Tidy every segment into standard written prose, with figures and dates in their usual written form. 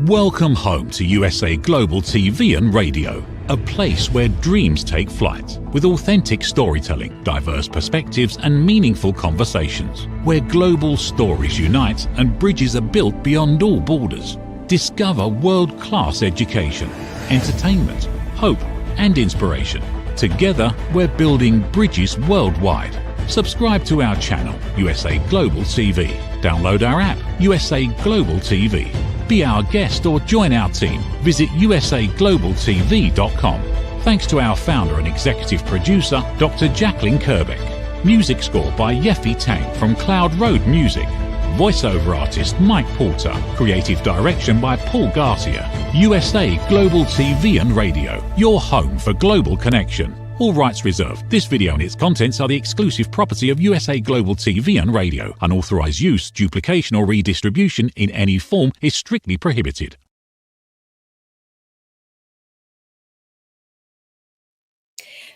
Welcome home to USA Global TV and Radio, a place where dreams take flight, with authentic storytelling, diverse perspectives and meaningful conversations, where global stories unite and bridges are built beyond all borders. Discover world-class education, entertainment, hope and inspiration. Together, we're building bridges worldwide. Subscribe to our channel, USA Global TV. Download our app, USA Global TV. Be our guest or join our team. Visit usaglobaltv.com. Thanks to our founder and executive producer, Dr. JACALYN KERBECK. Music score by Yeffy Tang from Cloud Road Music. Voiceover artist Mike Porter. Creative direction by Paul Garcia. USA Global TV and Radio, your home for global connection. All rights reserved. This video and its contents are the exclusive property of USA Global TV and Radio. Unauthorized use, duplication or redistribution in any form is strictly prohibited.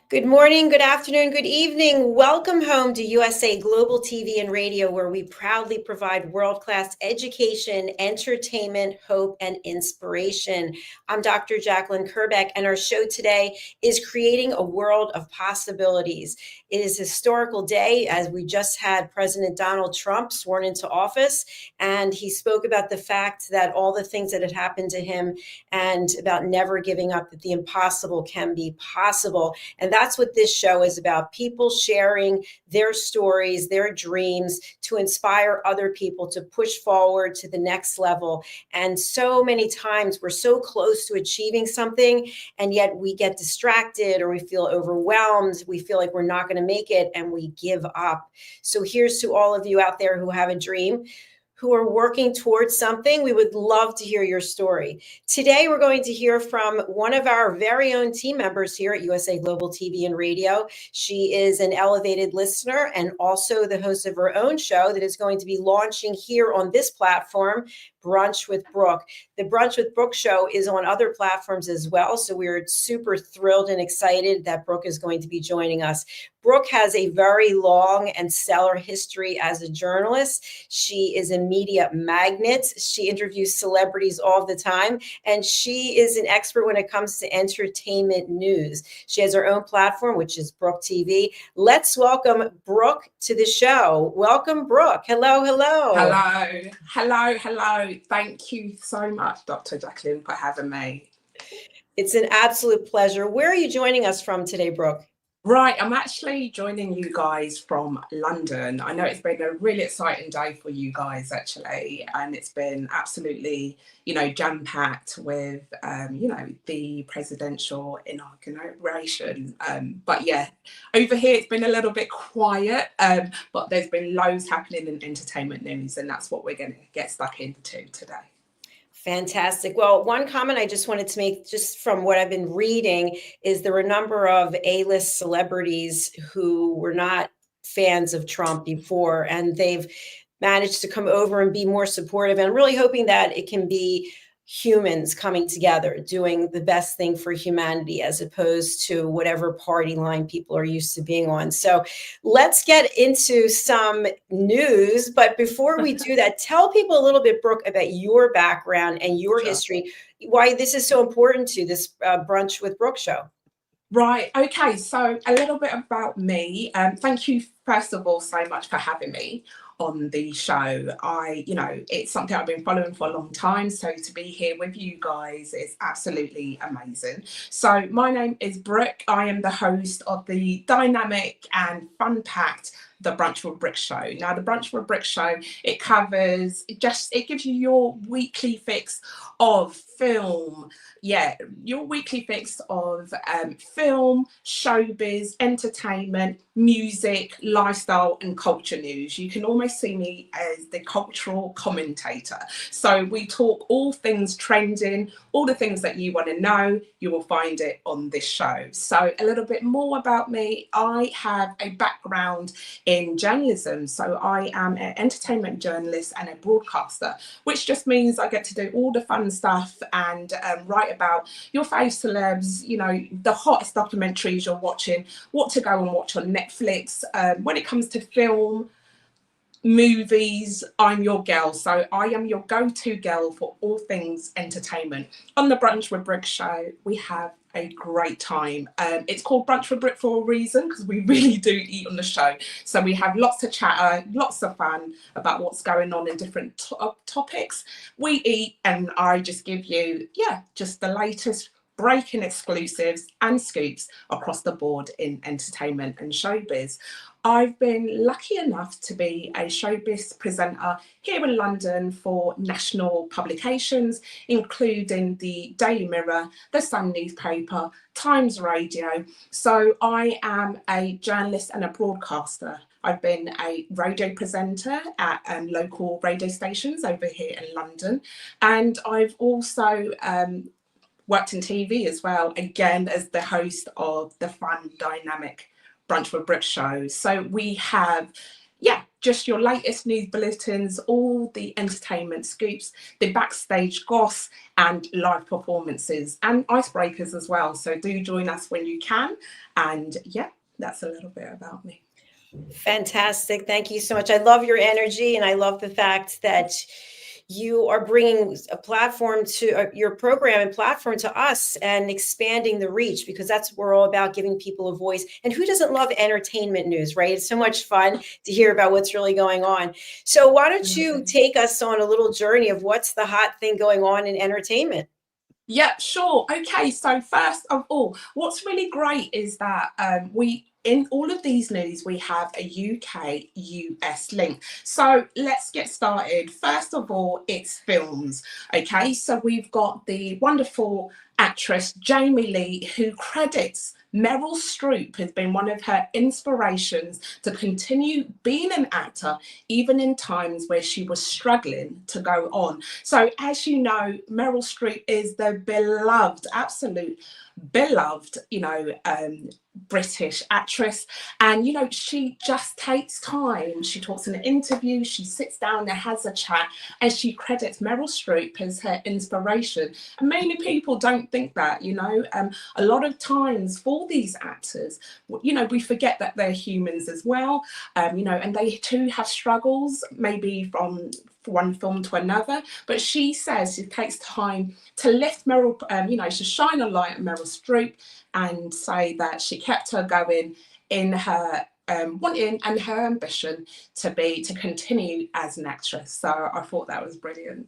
Good morning, good afternoon, good evening. Welcome home to USA Global TV and Radio, where we proudly provide world-class education, entertainment, hope, and inspiration. I'm Dr. JACALYN KERBECK, and our show today is Creating a World of Possibilities. It is a historical day, as we just had President Donald Trump sworn into office, and he spoke about the fact that all the things that had happened to him and about never giving up, that the impossible can be possible. And that's what this show is about, people sharing their stories, their dreams to inspire other people to push forward to the next level. And so many times we're so close to achieving something, and yet we get distracted or we feel overwhelmed. We feel like we're not going to make it and we give up. So here's to all of you out there who have a dream, who are working towards something. We would love to hear your story. Today, we're going to hear from one of our very own team members here at USA Global TV and Radio. She is an elevated listener and also the host of her own show that is going to be launching here on this platform, Brunch with Brooke. The Brunch with Brooke show is on other platforms as well, so we're super thrilled and excited that Brooke is going to be joining us. Brooke has a very long and stellar history as a journalist. She is a media magnet. She interviews celebrities all the time, and she is an expert when it comes to entertainment news. She has her own platform, which is Brooke TV. Let's welcome Brooke to the show. Welcome, Brooke. Hello, hello. Hello, hello, hello. Thank you so much, Dr. JACALYN, for having me. It's an absolute pleasure. Where are you joining us from today, Brooke? Right, I'm actually joining you guys from London. I know it's been a really exciting day for you guys, actually, and it's been absolutely, jam-packed with, the presidential inauguration. But yeah, over here it's been a little bit quiet, but there's been loads happening in entertainment news, and that's what we're going to get stuck into today. Fantastic. Well, one comment I just wanted to make, just from what I've been reading, is there were a number of A-list celebrities who were not fans of Trump before, and they've managed to come over and be more supportive. And I'm really hoping that it can be humans coming together, doing the best thing for humanity, as opposed to whatever party line people are used to being on. So let's get into some news. But before we do that, tell people a little bit, Brooke, about your background and your history, why this is so important to this Brunch with Brooke show. Right. Okay. So a little bit about me. Thank you, first of all, so much for having me on the show. It's something I've been following for a long time. So to be here with you guys is absolutely amazing. So my name is Brooke. I am the host of the dynamic and fun-packed The Brunch with Brooke Show. Now, The Brunch with Brooke Show, it gives you your weekly fix of film. Yeah, your weekly fix of film, showbiz, entertainment, music, lifestyle, and culture news. You can almost see me as the cultural commentator. So we talk all things trending, all the things that you want to know, you will find it on this show. So a little bit more about me. I have a background in journalism. So I am an entertainment journalist and a broadcaster, which just means I get to do all the fun stuff and write about your fave celebs, the hottest documentaries you're watching, what to go and watch on Netflix. When it comes to film, movies, I'm your girl. So I am your go-to girl for all things entertainment. On the Brunch with Brooke Show, we have a great time. It's called Brunch with Brooke for a reason, because we really do eat on the show. So we have lots of chatter, lots of fun about what's going on in different topics. We eat, and I just give you, just the latest breaking exclusives and scoops across the board in entertainment and showbiz. I've been lucky enough to be a showbiz presenter here in London for national publications, including the Daily Mirror, the Sun newspaper, Times Radio. So I am a journalist and a broadcaster. I've been a radio presenter at local radio stations over here in London. And I've also worked in TV as well, again, as the host of the fun, dynamic Brunch with Brooke Show. So we have, just your latest news bulletins, all the entertainment scoops, the backstage goss, and live performances and icebreakers as well. So do join us when you can. And that's a little bit about me. Fantastic. Thank you so much. I love your energy, and I love the fact that you are bringing a platform to your program and platform to us and expanding the reach, because that's what we're all about, giving people a voice. And who doesn't love entertainment news, right? It's so much fun to hear about what's really going on. So why don't you take us on a little journey of what's the hot thing going on in entertainment? Yeah, sure. Okay, so first of all, what's really great is that in all of these news, we have a UK-US link. So let's get started. First of all, it's films. Okay, so we've got the wonderful actress Jamie Lee, who credits Meryl Streep has been one of her inspirations to continue being an actor, even in times where she was struggling to go on. So as you know, Meryl Streep is the beloved, absolute beloved, British actress. And, she just takes time. She talks in an interview, she sits down and has a chat, and she credits Meryl Streep as her inspiration. And many people don't think that, a lot of times for these actors, we forget that they're humans as well, and they too have struggles, maybe from one film to another. But she says she takes time to lift Meryl, to shine a light on Meryl Streep and say that she kept her going in her wanting and her ambition to continue as an actress. So I thought that was brilliant.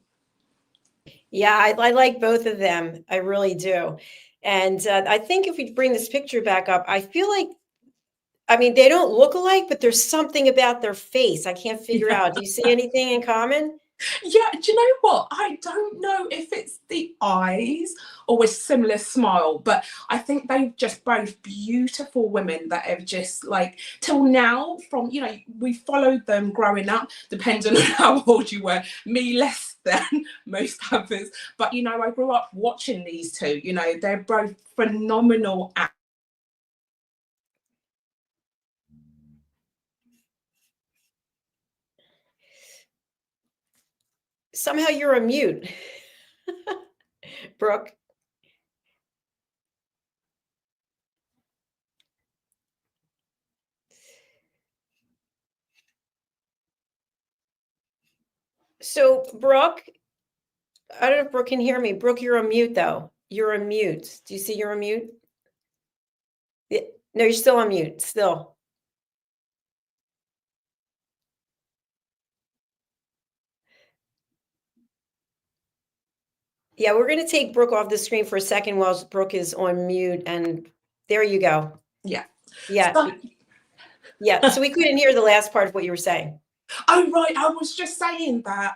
Yeah, I like both of them. I really do. And I think if we bring this picture back up, I feel like, they don't look alike, but there's something about their face I can't figure out. Do you see anything in common? Yeah, do you know what? I don't know if it's the eyes or a similar smile, but I think they're just both beautiful women that have just till now we followed them growing up, depending on how old you were, me less than most others. But, I grew up watching these two, they're both phenomenal actors. Somehow you're a mute, Brooke. So, Brooke, I don't know if Brooke can hear me. Brooke, you're a mute, though. You're a mute. Do you see you're a mute? Yeah. No, you're still on mute, still. Yeah, we're going to take Brooke off the screen for a second while Brooke is on mute. And there you go. Yeah. Yeah. Yeah. So we couldn't hear the last part of what you were saying. Oh, right. I was just saying that,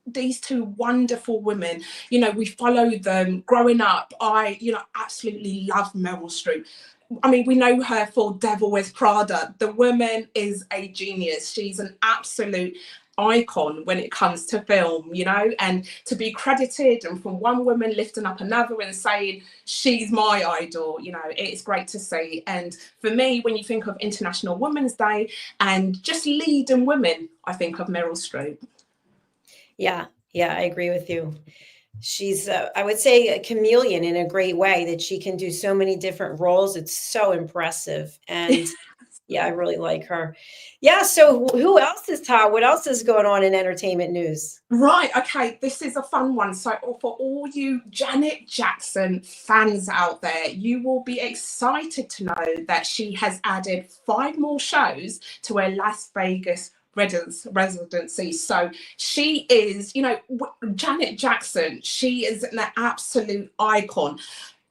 these two wonderful women, we followed them growing up. I, absolutely love Meryl Streep. We know her for Devil Wears Prada. The woman is a genius. She's an absolute icon when it comes to film, and to be credited and from one woman lifting up another and saying she's my idol, it's great to see. And for me, when you think of International Women's Day and just leading women, I think of Meryl Streep. Yeah, I agree with you. She's, I would say, a chameleon in a great way, that she can do so many different roles. It's so impressive. And Yeah, I really like her. Yeah, so who else is hot? What else is going on in entertainment news? Right, okay, this is a fun one. So for all you Janet Jackson fans out there, you will be excited to know that she has added 5 more shows to her Las Vegas residency. So she is, Janet Jackson, she is an absolute icon.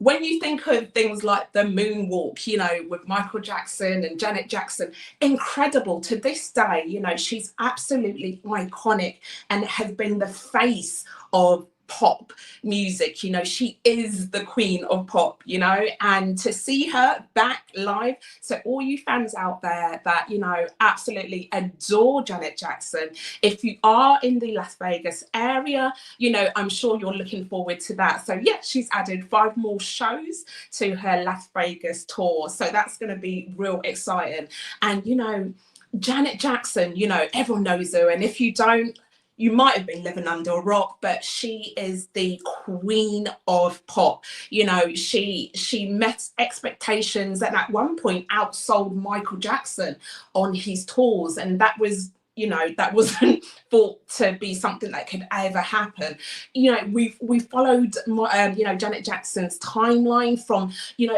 When you think of things like the moonwalk, with Michael Jackson and Janet Jackson, incredible to this day, she's absolutely iconic and has been the face of pop music. She is the queen of pop, and to see her back live. So all you fans out there that, absolutely adore Janet Jackson, if you are in the Las Vegas area, I'm sure you're looking forward to that. So yeah, she's added 5 more shows to her Las Vegas tour. So that's going to be real exciting. And, Janet Jackson, everyone knows her. And if you don't, you might have been living under a rock, but she is the queen of pop. She met expectations and at one point outsold Michael Jackson on his tours. And that was, that wasn't thought to be something that could ever happen. We followed, Janet Jackson's timeline from,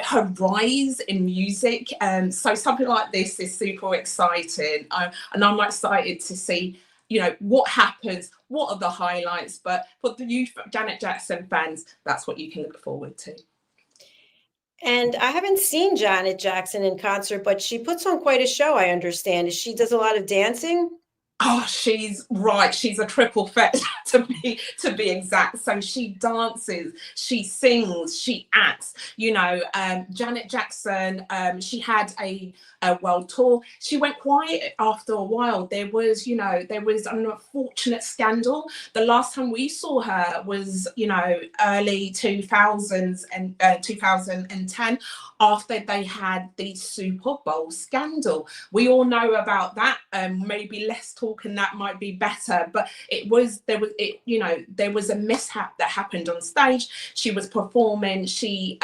her rise in music. So something like this is super exciting. And I'm excited to see what happens, what are the highlights, but for the you Janet Jackson fans, that's what you can look forward to. And I haven't seen Janet Jackson in concert, but she puts on quite a show, I understand. She does a lot of dancing. Oh, she's right. She's a triple threat to be exact. So she dances, she sings, she acts. Janet Jackson. She had a world tour. She went quiet after a while. There was an unfortunate scandal. The last time we saw her was early 2000s and 2010, after they had the Super Bowl scandal. We all know about that. Maybe less talk and that might be better, but there was a mishap that happened on stage. She was performing. She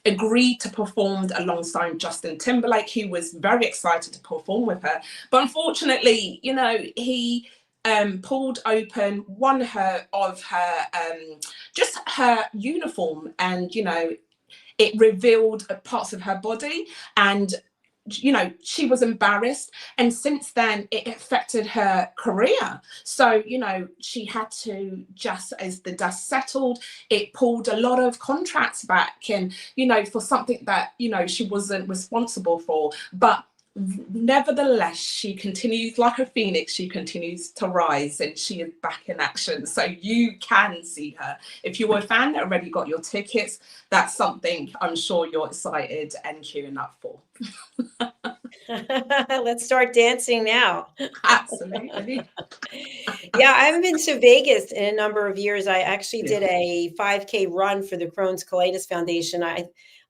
agreed to perform alongside Justin Timberlake, who was very excited to perform with her, but unfortunately, he pulled open one of her just her uniform, and it revealed parts of her body, and she was embarrassed, and since then it affected her career. So she had to, just as the dust settled, it pulled a lot of contracts back, and for something that she wasn't responsible for. But nevertheless, she continues like a phoenix. She continues to rise, and she is back in action. So you can see her. If you were a fan that already got your tickets, that's something I'm sure you're excited and queuing up for. Let's start dancing now. Absolutely. Yeah, I haven't been to Vegas in a number of years. I actually did a 5K run for the Crohn's Colitis Foundation. I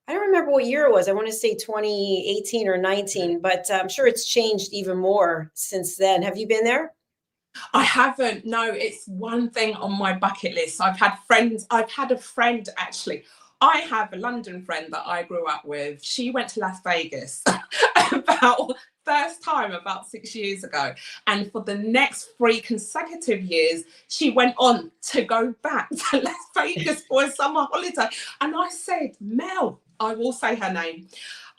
don't remember what year it was. I want to say 2018 or 19, but I'm sure it's changed even more since then. Have you been there? I haven't. No, it's one thing on my bucket list. I've had a friend actually. I have a London friend that I grew up with. She went to Las Vegas first time about 6 years ago. And for the next 3 consecutive years, she went on to go back to Las Vegas for a summer holiday. And I said, Mel, I will say her name.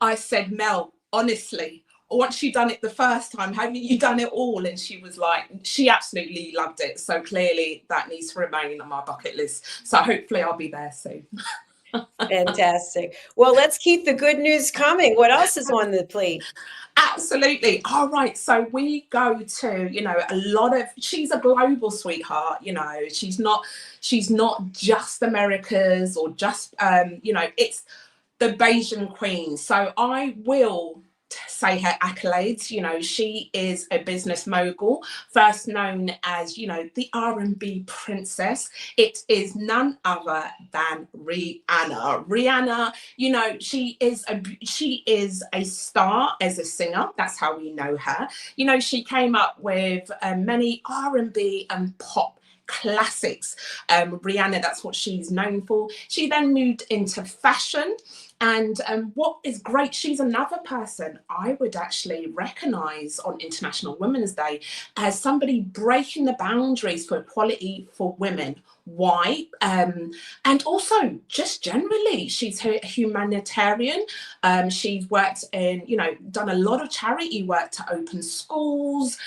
I said, Mel, honestly, once you done it the first time, haven't you done it all? And she was like, she absolutely loved it. So clearly that needs to remain on my bucket list. So hopefully I'll be there soon. Fantastic. Well, let's keep the good news coming. What else is on the plate? Absolutely. All right. So we go to, she's a global sweetheart. She's not just America's or just, it's the Bayesian queen. So I will say her accolades. She is a business mogul, first known as the R&B princess. It is none other than Rihanna. She is a star as a singer. That's how we know her. She came up with many R&B and pop classics. Rihanna, that's what she's known for. She then moved into fashion. And what is great, she's another person I would actually recognise on International Women's Day as somebody breaking the boundaries for equality for women. Why? And also just generally, she's a humanitarian. She's worked in, done a lot of charity work to open schools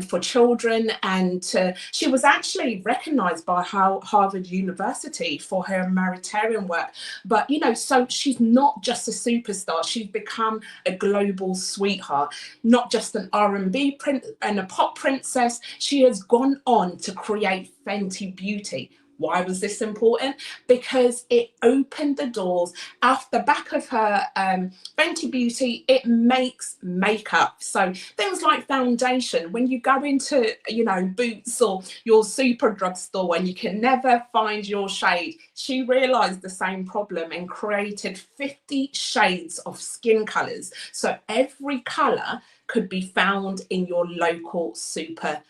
for children. And she was actually recognised by Harvard University for her humanitarian work. But, so she's not just a superstar. She's become a global sweetheart, not just an R&B and a pop princess. She has gone on to create Fenty Beauty. Why was this important? Because it opened the doors. Off the back of her Fenty Beauty, it makes makeup. So things like foundation, when you go into, Boots or your super drugstore and you can never find your shade, she realized the same problem and created 50 shades of skin colors. So every color could be found in your local super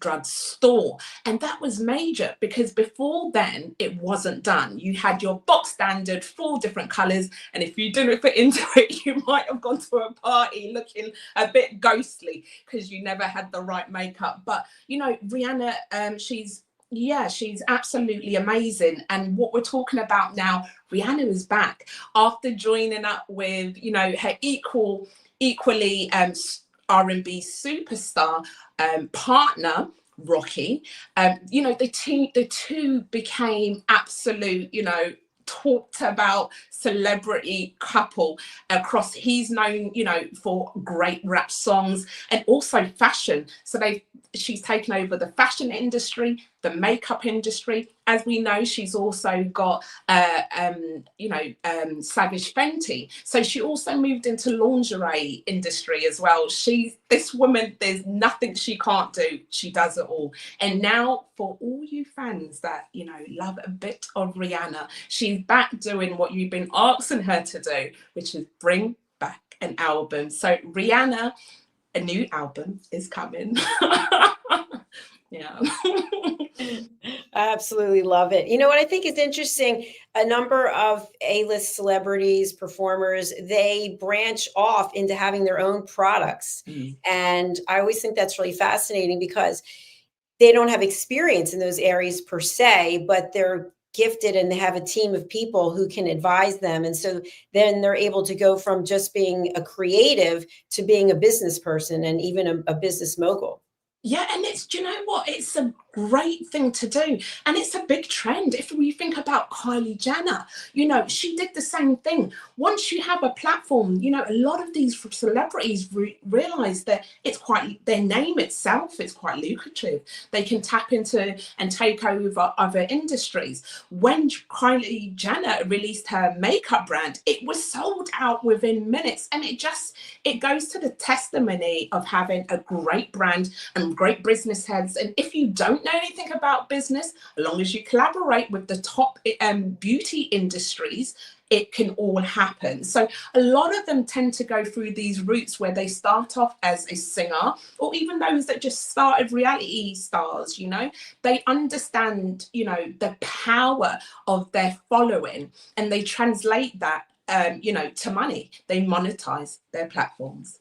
drugstore. And that was major because before then it wasn't done. You had your box standard 4 different colors, and if you didn't fit into it, you might have gone to a party looking a bit ghostly because you never had the right makeup. But Rihanna, she's absolutely amazing. And what we're talking about now, Rihanna is back after joining up with her equally R&B superstar partner Rocky. The two became absolute, talked about celebrity couple across. He's known, for great rap songs and also fashion. So she's taken over the fashion industry, the makeup industry. As we know, she's also got Savage Fenty. So she also moved into lingerie industry as well. This woman, there's nothing she can't do. She does it all. And now for all you fans that, love a bit of Rihanna, she's back doing what you've been asking her to do, which is bring back an album. So Rihanna, a new album is coming. Yeah. I absolutely love it. You know what I think is interesting? A number of A-list celebrities, performers, they branch off into having their own products. And I always think that's really fascinating because they don't have experience in those areas per se, but they're gifted and they have a team of people who can advise them. And so then they're able to go from just being a creative to being a business person and even a business mogul. Yeah, and do you know what? It's a great thing to do. And it's a big trend. If we think about Kylie Jenner, she did the same thing. Once you have a platform, a lot of these celebrities realize that their name itself is quite lucrative. They can tap into and take over other industries. When Kylie Jenner released her makeup brand, it was sold out within minutes. And it goes to the testimony of having a great brand and great business heads. And if you don't know anything about business, as long as you collaborate with the top beauty industries, it can all happen. So a lot of them tend to go through these routes where they start off as a singer, or even those that just started reality stars. They understand the power of their following, and they translate that to money. They monetize their platforms.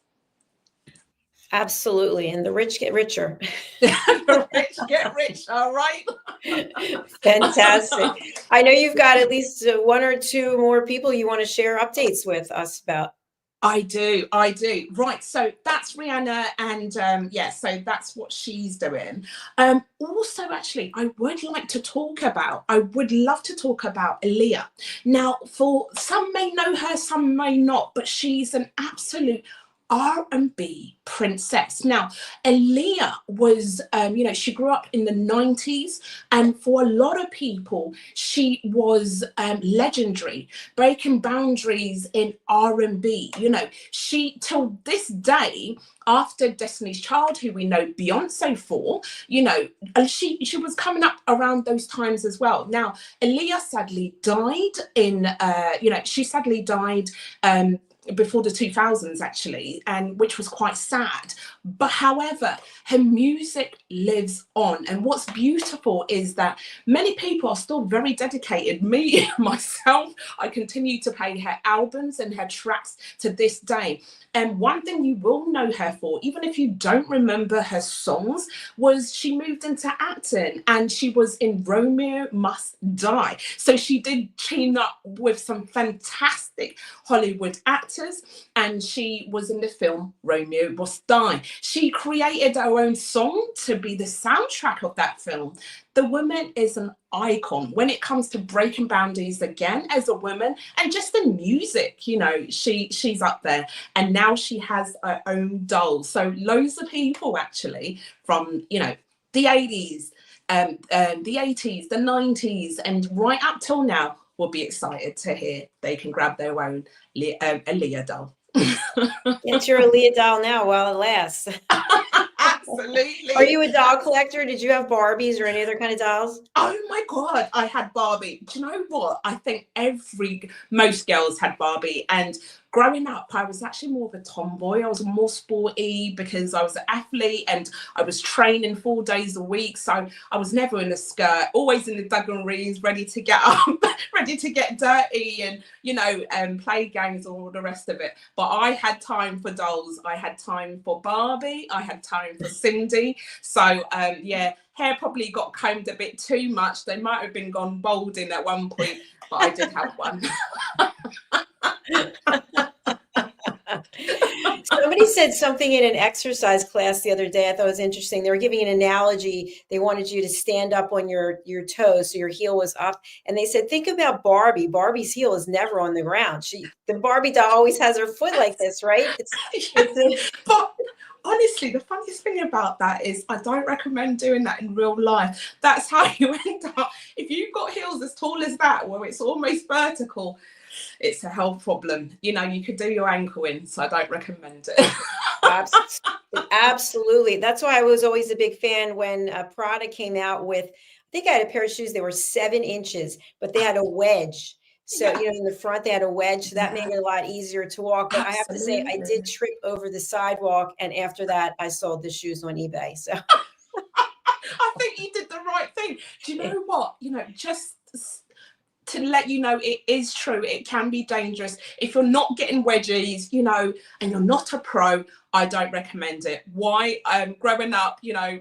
Absolutely. And the rich get richer. The rich get rich. All right. Fantastic. I know you've got at least 1 or 2 more people you want to share updates with us about. I do. Right. So that's Rihanna. And so that's what she's doing. Also, actually, I would love to talk about Aaliyah. Now, for some may know her, some may not, but she's an absolute R&B princess. Now, Aaliyah was, she grew up in the 90s, and for a lot of people, she was legendary, breaking boundaries in R&B. She, till this day, after Destiny's Child, who we know Beyonce for, she was coming up around those times as well. Now, Aaliyah sadly died before the 2000s, actually, and which was quite sad. But however, her music lives on. And what's beautiful is that many people are still very dedicated. Me, myself, I continue to play her albums and her tracks to this day. And one thing you will know her for, even if you don't remember her songs, was she moved into acting, and she was in Romeo Must Die. So she did team up with some fantastic Hollywood actors, and she was in the film Romeo Must Die. She created her own song to be the soundtrack of that film. The woman is an icon when it comes to breaking boundaries again as a woman, and just the music, you know, she's up there. And now she has her own dolls. So loads of people actually from, you know, the 80s, the 80s, the 90s, and right up till now will be excited to hear they can grab their own Aaliyah doll. Get your Aaliyah doll now while it lasts. Absolutely. Are you a doll collector? Did you have Barbies or any other kind of dolls? Oh my God, I had Barbie. Do you know what? I think most girls had Barbie. And growing up, I was actually more of a tomboy. I was more sporty because I was an athlete and I was training 4 days a week. So I was never in a skirt, always in the dungarees, ready to get up, ready to get dirty and, you know, play games and all the rest of it. But I had time for dolls. I had time for Barbie. I had time for Cindy. So, yeah, hair probably got combed a bit too much. They might have been gone balding at one point, but I did have one. Somebody said something in an exercise class the other day I thought was interesting. They were giving an analogy. They wanted you to stand up on your toes so your heel was up. And they said, think about Barbie. Barbie's heel is never on the ground. The Barbie doll always has her foot like this, right? But honestly, the funniest thing about that is I don't recommend doing that in real life. That's how you end up. If you've got heels as tall as that, where it's almost vertical, it's a health problem. You know, you could do your ankle in, so I don't recommend it. Absolutely. That's why I was always a big fan when Prada came out with, I think I had a pair of shoes, they were 7 inches, but they had a wedge. So, Yeah. you know, in the front, they had a wedge. So that made it a lot easier to walk. But Absolutely. I have to say, I did trip over the sidewalk. And after that, I sold the shoes on eBay. So I think you did the right thing. Do you know what? You know, just to let you know, it is true. It can be dangerous. If you're not getting wedgies, you know, and you're not a pro, I don't recommend it. Why? Growing up, you know,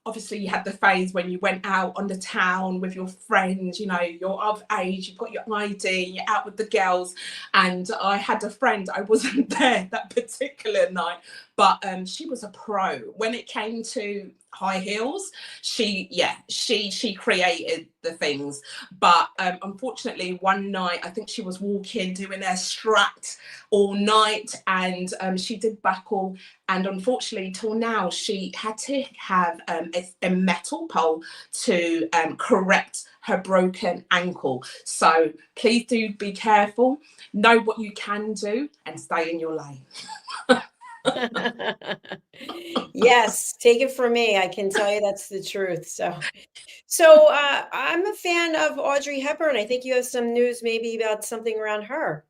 obviously you had the phase when you went out on the town with your friends, you know, you're of age, you've got your ID, you're out with the girls. And I had a friend, I wasn't there that particular night, but she was a pro. When it came to high heels, she created the things. But unfortunately, one night, I think she was walking, doing her strapped all night, and she did buckle. And unfortunately, till now, she had to have a metal pole to correct her broken ankle. So please do be careful, know what you can do, and stay in your lane. Yes, take it from me. I can tell you that's the truth. So I'm a fan of Audrey Hepburn. I think you have some news maybe about something around her.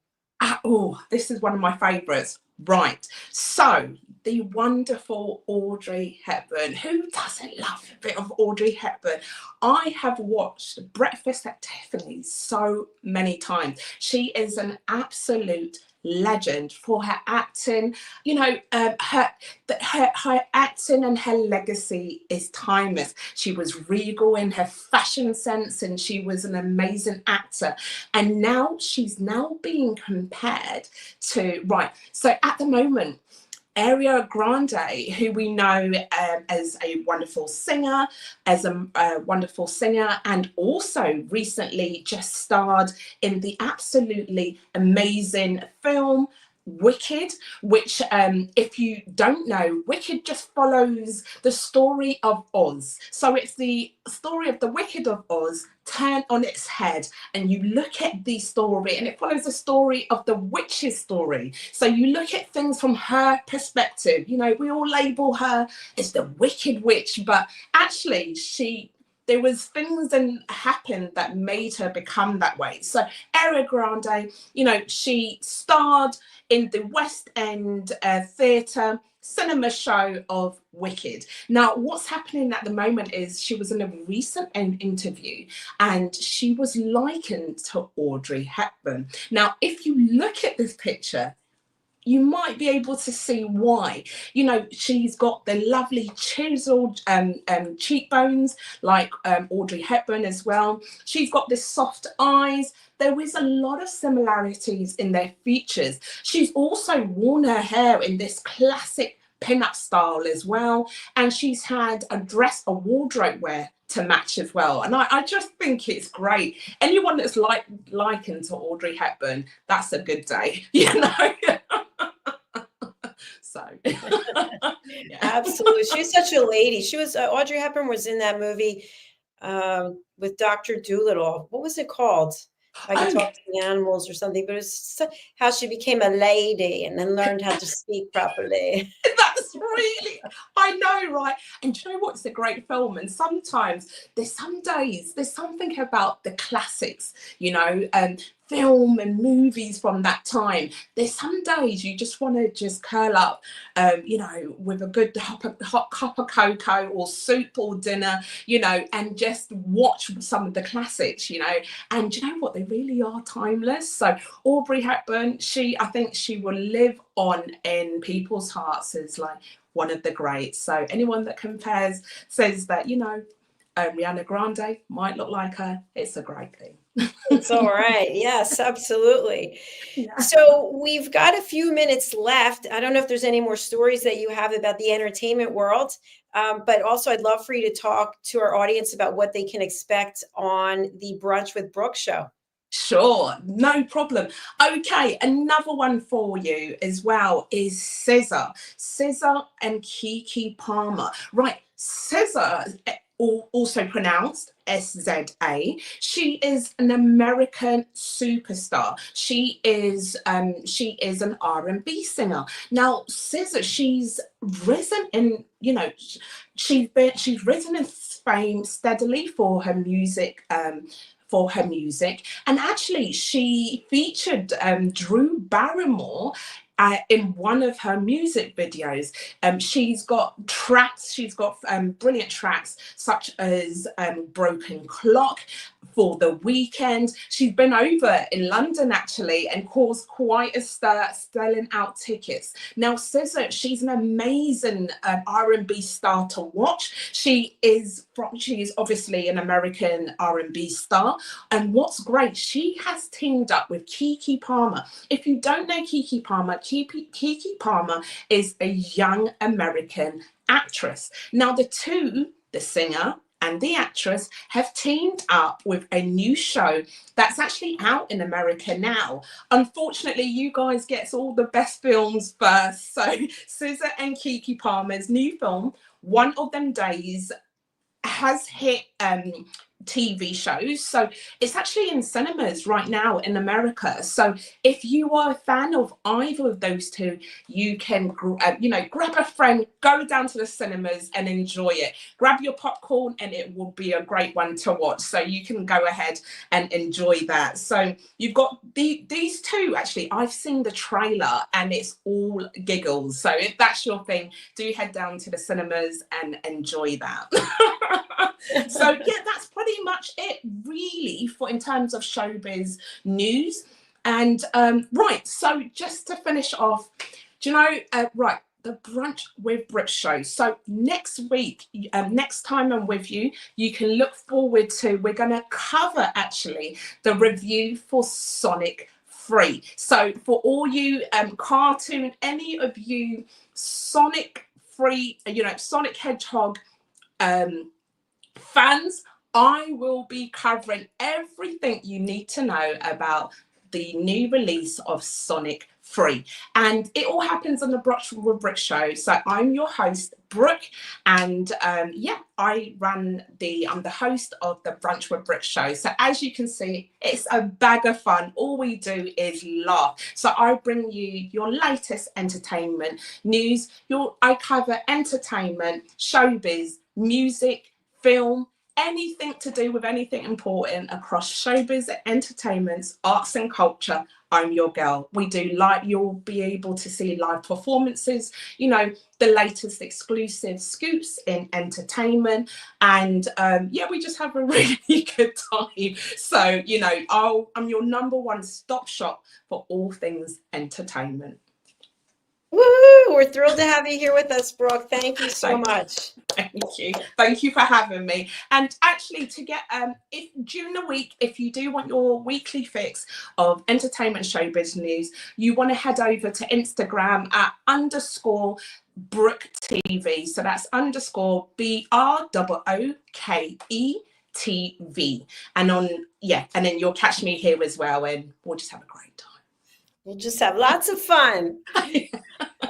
Oh, this is one of my favorites. Right. So the wonderful Audrey Hepburn. Who doesn't love a bit of Audrey Hepburn? I have watched Breakfast at Tiffany's so many times. She is an absolute legend for her acting. You know, her acting and her legacy is timeless. She was regal in her fashion sense, and she was an amazing actor. And now she's being compared to, right, so at the moment, Ariana Grande, who we know as a wonderful singer, and also recently just starred in the absolutely amazing film Wicked, which if you don't know, Wicked just follows the story of Oz. So it's the story of the Wicked of Oz turned on its head, and you look at the story and it follows the story of the witch's story. So you look at things from her perspective. You know, we all label her as the Wicked Witch, but actually there was things that happened that made her become that way. So Ariana Grande, you know, she starred in the West End theatre cinema show of Wicked. Now, what's happening at the moment is she was in a recent interview and she was likened to Audrey Hepburn. Now, if you look at this picture, you might be able to see why. You know, she's got the lovely chiseled cheekbones like Audrey Hepburn as well. She's got the soft eyes. There is a lot of similarities in their features. She's also worn her hair in this classic pin-up style as well. And she's had a wardrobe wear to match as well. And I just think it's great. Anyone that's likened to Audrey Hepburn, that's a good day, you know? So yeah. Absolutely, she's such a lady. She was Audrey Hepburn was in that movie with Dr. Dolittle. What was it called? I could talk to the animals or something, but it's how she became a lady and then learned how to speak properly. That's really, I know, right? And do you know what? It's a great film. And sometimes there's something about the classics, you know, film and movies from that time. There's some days you just want to just curl up, you know, with a good hot cup of cocoa or soup or dinner, you know, and just watch some of the classics, you know. And you know what? They really are timeless. So Audrey Hepburn, I think she will live on in people's hearts as like one of the greats. So anyone that says that, you know, Rihanna Grande might look like her, it's a great thing. It's all right. Yes, absolutely. Yeah. So we've got a few minutes left. I don't know if there's any more stories that you have about the entertainment world, but also I'd love for you to talk to our audience about what they can expect on the Brunch with Brooke show. Sure, no problem. Okay, another one for you as well is SZA and Keke Palmer. Right, SZA, also pronounced SZA. She is an American superstar. She is an R&B singer. Now, SZA, she's risen in, you know, she's risen in fame steadily for her music. And actually she featured Drew Barrymore in one of her music videos. She's got brilliant tracks such as Broken Clock, For the Weekend. She's been over in London actually and caused quite a stir selling out tickets. Now SZA, she's an amazing R&B star to watch. She is obviously an American R&B star, and what's great, she has teamed up with Keke Palmer. If you don't know Keke Palmer, Keke Palmer is a young American actress. Now the singer and the actress, have teamed up with a new show that's actually out in America now. Unfortunately, you guys get all the best films first. So SZA and Keke Palmer's new film, One of Them Days, has hit TV shows. So it's actually in cinemas right now in America. So if you are a fan of either of those two, you can, grab a friend, go down to the cinemas and enjoy it. Grab your popcorn and it will be a great one to watch. So you can go ahead and enjoy that. So you've got these two, actually, I've seen the trailer and it's all giggles. So if that's your thing, do head down to the cinemas and enjoy that. So yeah, that's pretty much it really for in terms of showbiz news. And right, so just to finish off, do you know, right, the Brunch with Brooke show. So next week, next time I'm with you, you can look forward to, we're going to cover actually the review for Sonic 3. So for all you cartoon, any of you Sonic 3, Sonic Hedgehog fans, I will be covering everything you need to know about the new release of Sonic 3. And it all happens on the Brunch with Brooke show. So I'm your host, Brooke, and I'm the host of the Brunch with Brooke show. So as you can see, it's a bag of fun. All we do is laugh. So I bring you your latest entertainment news. I cover entertainment, showbiz, music, film, anything to do with anything important across showbiz, entertainment, arts and culture, I'm your girl. We do you'll be able to see live performances, you know, the latest exclusive scoops in entertainment. And we just have a really good time. So, you know, I'm your number one stop shop for all things entertainment. Woo! We're thrilled to have you here with us, Brooke. Thank you so much. Thank you. Thank you for having me. And actually, to get if during the week, if you do want your weekly fix of entertainment showbiz news, you want to head over to Instagram at _Brooke TV. So that's _BROOKE TV. And and then you'll catch me here as well, and we'll just have a great time. We'll just have lots of fun.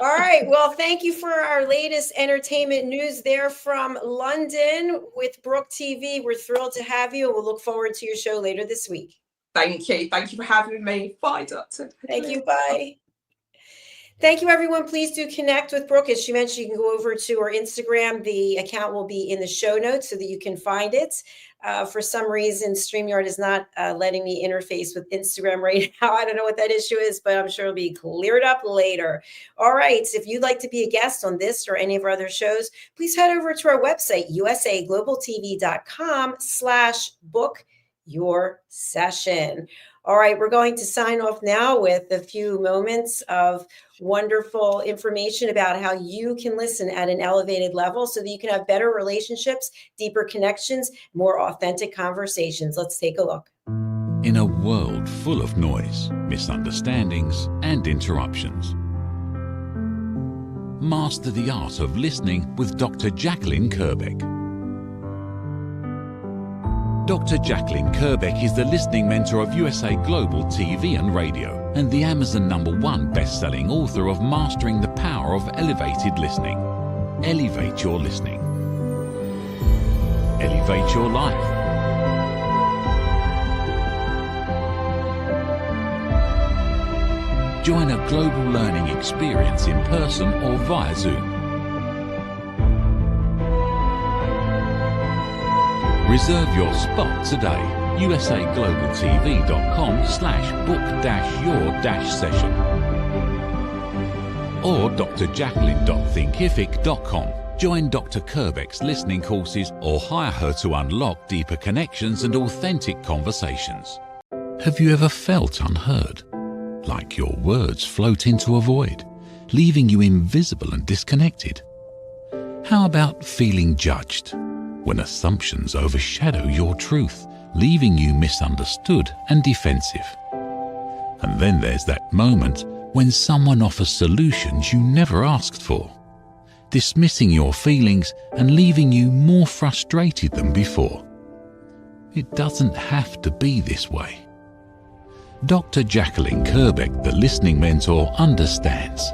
All right. Well, thank you for our latest entertainment news there from London with Brooke TV. We're thrilled to have you. We'll look forward to your show later this week. Thank you. Thank you for having me. Bye, Doctor. Thank you. Bye. Thank you, everyone. Please do connect with Brooke. As she mentioned, you can go over to her Instagram. The account will be in the show notes so that you can find it. For some reason, StreamYard is not letting me interface with Instagram right now. I don't know what that issue is, but I'm sure it'll be cleared up later. All right. So if you'd like to be a guest on this or any of our other shows, please head over to our website, usaglobaltv.com/book your session. All right, we're going to sign off now with a few moments of wonderful information about how you can listen at an elevated level so that you can have better relationships, deeper connections, more authentic conversations. Let's take a look. In a world full of noise, misunderstandings, and interruptions, master the art of listening with Dr. JACALYN KERBECK. Dr. JACALYN KERBECK is the listening mentor of USA Global TV and Radio and the Amazon #1 best-selling author of Mastering the Power of Elevated Listening. Elevate your listening. Elevate your life. Join a global learning experience in person or via Zoom. Reserve your spot today. usaglobaltv.com/book-your-session or drjacalyn.thinkific.com. Join Dr. KERBECK's listening courses or hire her to unlock deeper connections and authentic conversations. Have you ever felt unheard? Like your words float into a void, leaving you invisible and disconnected? How about feeling judged? When assumptions overshadow your truth, leaving you misunderstood and defensive. And then there's that moment when someone offers solutions you never asked for, dismissing your feelings and leaving you more frustrated than before. It doesn't have to be this way. Dr. JACALYN KERBECK, the listening mentor, understands.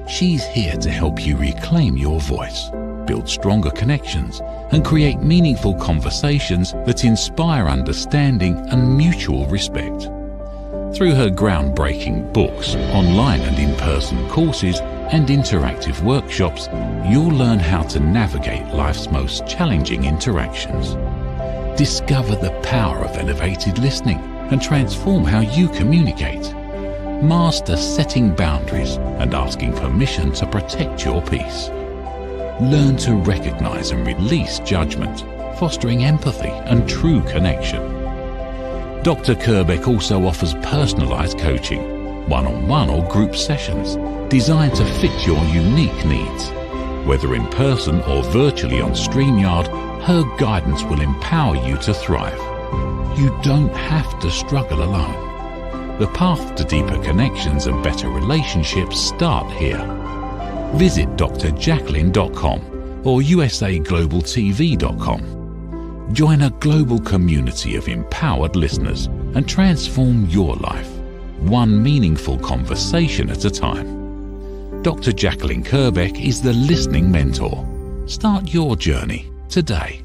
She's here to help you reclaim your voice, build stronger connections, and create meaningful conversations that inspire understanding and mutual respect. Through her groundbreaking books, online and in-person courses, and interactive workshops, you'll learn how to navigate life's most challenging interactions. Discover the power of elevated listening and transform how you communicate. Master setting boundaries and asking permission to protect your peace. Learn to recognize and release judgment, fostering empathy and true connection. Dr. KERBECK also offers personalized coaching, one-on-one or group sessions designed to fit your unique needs. Whether in person or virtually on StreamYard, her guidance will empower you to thrive. You don't have to struggle alone. The path to deeper connections and better relationships start here. Visit drjacalyn.com or usaglobaltv.com. Join a global community of empowered listeners and transform your life, one meaningful conversation at a time. Dr. JACALYN KERBECK is the listening mentor. Start your journey today.